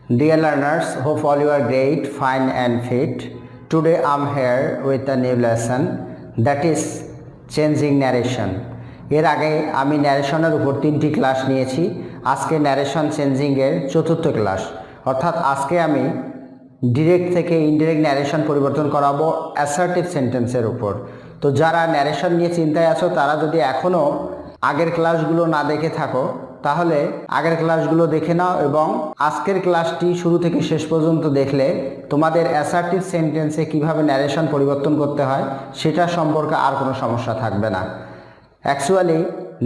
Dear learners, hope all you are great, fine and fit. Today I'm here with a new lesson that is changing narration. এর আগে আমি ন্যারেশনের উপর 3টি class নিয়েছি। আজকে narration চেঞ্জিংয়ের 4র্থ class, অর্থাৎ আজকে আমি ডিরেক্ট থেকে ইনডিরেক্ট ন্যারেশন পরিবর্তন করাবো অ্যাসার্টিভ সেন্টেন্সের উপর। তো যারা ন্যারেশন নিয়ে চিন্তায় আছো তারা যদি এখনও আগের ক্লাসগুলো না দেখে থাকো তাহলে আগের ক্লাসগুলো দেখে নাও এবং আজকের ক্লাসটি শুরু থেকে শেষ পর্যন্ত দেখলে তোমাদের অ্যাসার্টিভ সেন্টেন্সে কিভাবে ন্যারেশন পরিবর্তন করতে হয় সেটা সম্পর্কে আর কোনো সমস্যা থাকবে না। Actually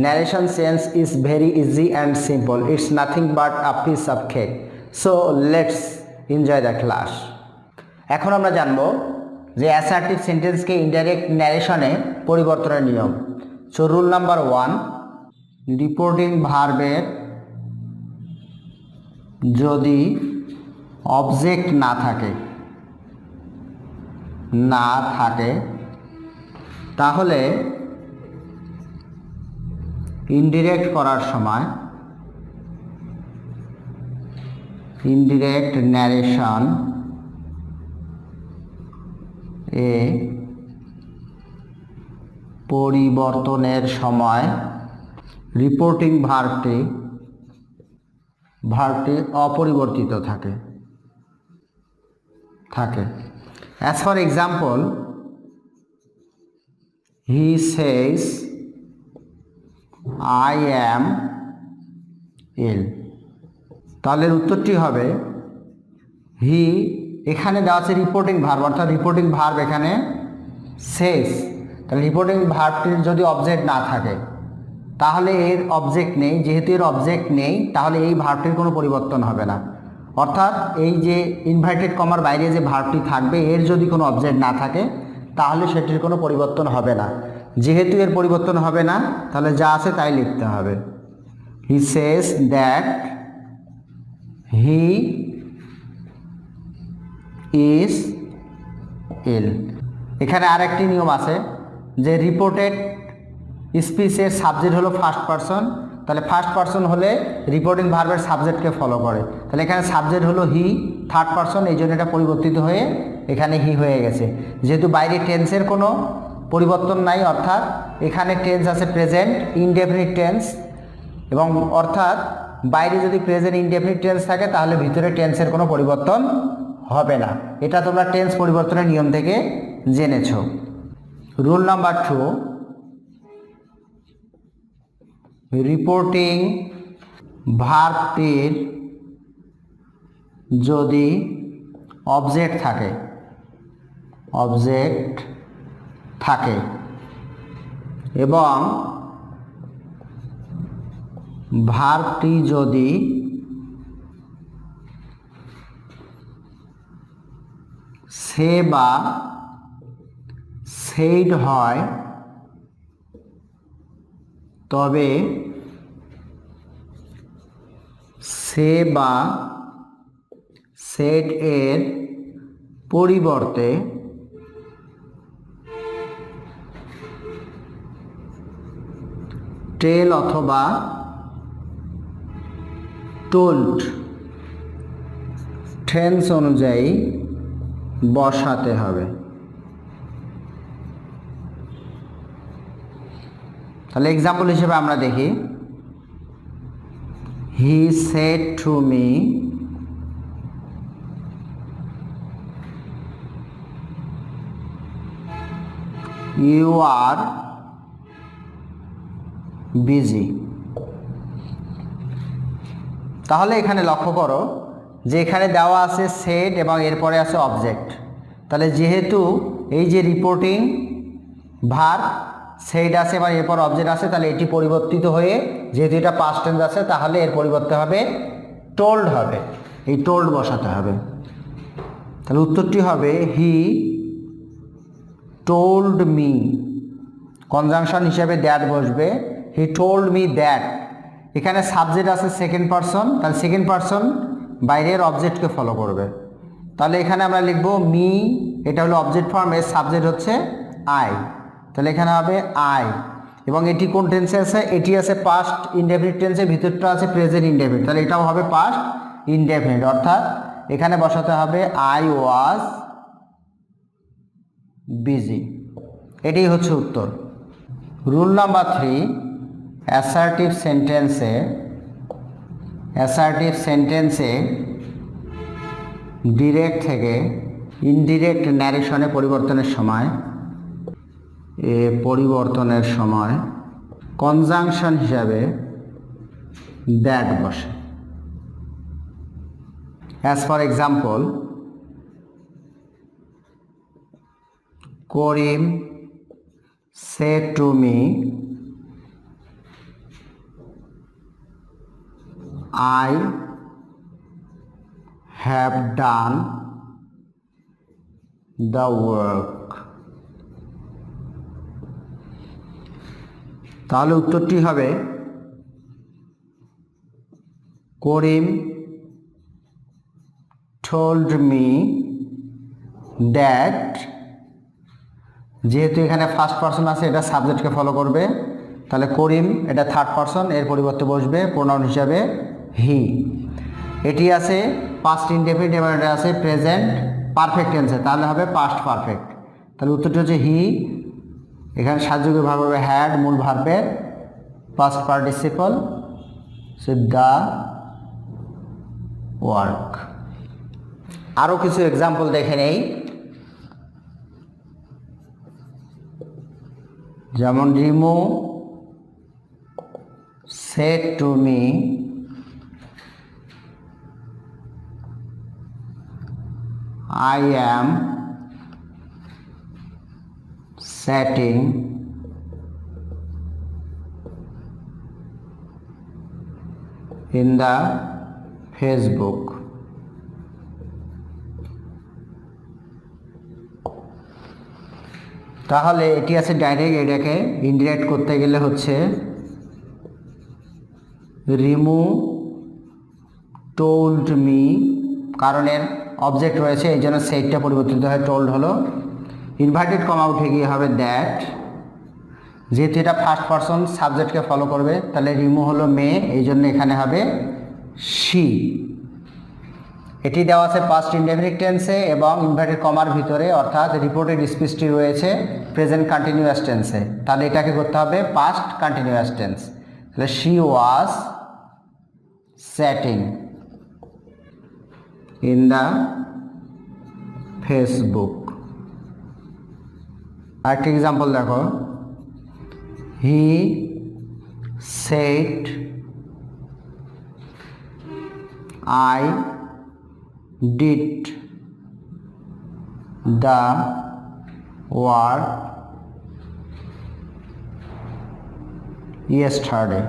narration sense is very easy and simple. It's nothing but a piece of cake. So let's enjoy the class. এখন আমরা জানবো যে অ্যাসার্টিভ সেন্টেন্সকে ইনডাইরেক্ট ন্যারেশনে পরিবর্তনের নিয়ম। সো রুল নাম্বার 1, রিপোর্টিং ভার্বের যদি অবজেক্ট না থাকে তাহলে ইনডিরেক্ট করার সময় ইনডিরেক্ট ন্যারেশন এ পরিবর্তনের সময় রিপোর্টিং ভার্বটি অপরিবর্তিত থাকে। As for example, he Sage I am ill, তাহলে উত্তরটি হবে হি, এখানে দেওয়া আছে রিপোর্টিং ভার্ব, অর্থাৎ রিপোর্টিং ভার্ব এখানে সেজ। তাহলে রিপোর্টিং ভার্বটির যদি অবজেক্ট না থাকে তাহলে এর অবজেক্ট নেই, যেহেতু এর অবজেক্ট নেই তাহলে এই ভার্বটির কোনো পরিবর্তন হবে না। অর্থাৎ এই যে ইনভার্টেড কমার বাইরে যে ভার্বটি থাকবে এর যদি কোনো অবজেক্ট না থাকে তাহলে সেটির কোনো পরিবর্তন হবে না। যেহেতু এর পরিবর্তন হবে না তাহলে যা আছে তাই লিখতে হবে। He says that he is ill. এখানে আরেকটি নিয়ম আছে যে রিপোর্টেড স্পিচের সাবজেক্ট হলো ফার্স্ট পারসন, তাহলে ফার্স্ট পারসন হলে রিপোর্টিং ভার্বের সাবজেক্টকে ফলো করে। তাহলে এখানে সাবজেক্ট হলো হি, থার্ড পারসন, এই জন্য এটা পরিবর্তিত হয়ে এখানে হি হয়ে গেছে। যেহেতু বাইরে টেন্সের কোনো পরিবর্তন নাই, অর্থাৎ এখানে টেন্স আছে প্রেজেন্ট ইনডেফিনিট টেন্স, এবং অর্থাৎ বাইরে যদি প্রেজেন্ট ইনডেফিনিট টেন্স থাকে তাহলে ভিতরে টেন্সের কোনো পরিবর্তন হবে না। এটা তোমরা টেন্স পরিবর্তনের নিয়ম থেকে জেনেছ। রুল নাম্বার 2, রিপোর্টিং ভার্বটির যদি অবজেক্ট থাকে এবং ভার্বটি যদি সে বা সেইড হয় তবে সে বা সেড এর পরিবর্তে টেল অথবা টোল্ড টেন্স অনুযায়ী বসাতে হবে। তাহলে এক্সাম্পল হিসেবে আমরা দেখি, he said to me you are busy. তাহলে এখানে লক্ষ্য করো যে এখানে দেওয়া আছে সেড এবং এরপরে আছে অবজেক্ট। তাহলে যেহেতু এই যে রিপোর্টিং ভার্ব সেড আছে এবং এরপর অবজেক্ট আছে তাহলে এটি পরিবর্তিত হয়ে, যেহেতু এটা পাস্ট টেন্স আছে তাহলে এর পরিবর্তে হবে টোল্ড হবে, এই টোল্ড বসাতে হবে। তাহলে উত্তরটি হবে হি টোল্ড মি, কনজাংশন হিসেবে দ্যাট বসবে, হি টোল্ড মি দ্যাট। এখানে সাবজেক্ট আছে সেকেন্ড পারসন, তাহলে সেকেন্ড পারসন বাইরের অবজেক্টকে ফলো করবে। তাহলে এখানে আমরা লিখব মি, এটা হলো অবজেক্ট ফর্ম, এর সাবজেক্ট হচ্ছে আই, তাহলে এখানে হবে আই। এবং এটি কোন টেন্সে আছে? এটি আছে পাস্ট ইনডেফিনিট টেন্সে, ভিতরটা আছে প্রেজেন্ট ইনডেফিনিট, তাহলে এটাও হবে পাস্ট ইনডেফিনিট, অর্থাৎ এখানে বসাতে হবে আই ওয়াজ বিজি। এটাই হচ্ছে উত্তর। রুল নাম্বার 3, অ্যাসার্টিভ সেন্টেন্সে ডিরেক্ট থেকে ইনডিরেক্ট ন্যারেশনে পরিবর্তনের সময় কনজাংশন হিসাবে দ্যাট বসে। As for example, Karim said to me, I have done the work. তাহলে উত্তরটি হবে করিম told me that, যেহেতু এখানে ফার্স্ট পারসন আছে এটা সাবজেক্টকে ফলো করবে, তাহলে করিম এটা থার্ড পারসন, এর পরিবর্তে বসবে প্রোনাউন হিসাবে হি। এটি আছে পাস্ট ইনডেফিনিট এবং এটা আছে প্রেজেন্ট পারফেক্ট টেন্সে, তাহলে হবে পাস্ট পারফেক্ট। তাহলে উত্তরটি হচ্ছে হি। এখানে সাহায্যকারী ভার্ব হবে হ্যাড, মূল ভার্বের past participle so the work. আরও কিছু এক্সাম্পল দেখে নেই, যেমন Rimu said to me, I am sitting in the Facebook. তাহলে এটি আছে ডাইরেক্ট, এটাকে ইনডিরেক্ট করতে গেলে হচ্ছে রিমু টোল্ড মি, কারণ এর অবজেক্ট রয়েছে এই জন্য সেটটা পরিবর্তিত হয়, টোল্ড হলো। ইনভার্টেড কমা উঠে গিয়ে হবে দ্যাট, যেহেতু এটা ফার্স্ট পারসন সাবজেক্টকে ফলো করবে, তাহলে রিমু হলো মেয়ে, এই জন্য এখানে হবে শি। এটি দেওয়া আছে পাস্ট ইনডেফিনিট টেন্সে এবং ইনভার্টেড কমার ভিতরে, অর্থাৎ রিপোর্টেড স্পিচটি রয়েছে প্রেজেন্ট কন্টিনিউয়াস টেন্সে, তাহলে এটাকে করতে হবে পাস্ট কন্টিনিউয়াস টেন্স। তাহলে she was setting in the Facebook. আরেকটি এক্সাম্পল দেখো, he said I did the work yesterday.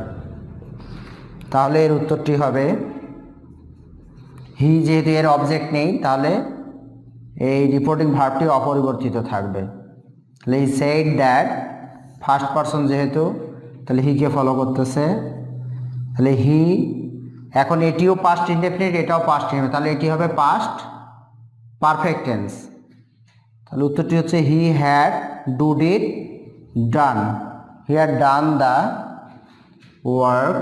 তাহলে এর উত্তরটি হবে হি, যেহেতু এর অবজেক্ট নেই তাহলে এই রিপোর্টিং ভার্বটি অপরিবর্তিত থাকবে। তাহলে he said that, first person যেহেতু, তাহলে হিকে ফলো করতেছে, তাহলে হি। এখন এটিও পাস্ট ইনডেফিনিট, এটাও পাস্ট ইনডেফিনিট, তাহলে এটি হবে পাস্ট পারফেক্ট টেন্স। তাহলে উত্তরটি হচ্ছে he had dude it done, he had done the work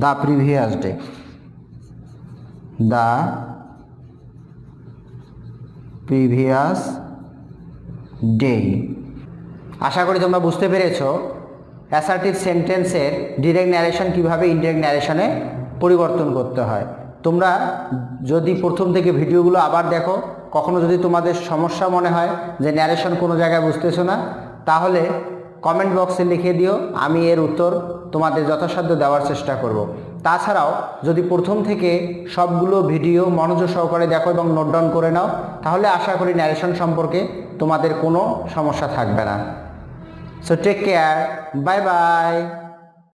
the previous day, the previous day. আশা করি তোমরা বুঝতে পেরেছো অ্যাসার্টিভ সেন্টেন্সের ডিরেক্ট ন্যারেশন কীভাবে ইনডিরেক্ট ন্যারেশনে পরিবর্তন করতে হয়। তোমরা যদি প্রথম থেকে ভিডিওগুলো আবার দেখো, কখনো যদি তোমাদের সমস্যা মনে হয় যে ন্যারেশন কোনো জায়গায় বুঝতেছো না, তাহলে কমেন্ট বক্সে লিখে দিও, আমি এর উত্তর তোমাদের যথাসাধ্য দেওয়ার চেষ্টা করব। তাছাড়াও যদি প্রথম থেকে সবগুলো ভিডিও মনোযোগ সহকারে দেখো এবং নোট ডাউন করে নাও, তাহলে আশা করি ন্যারেশন সম্পর্কে তোমাদের কোনো সমস্যা থাকবে না। So take care. Bye bye.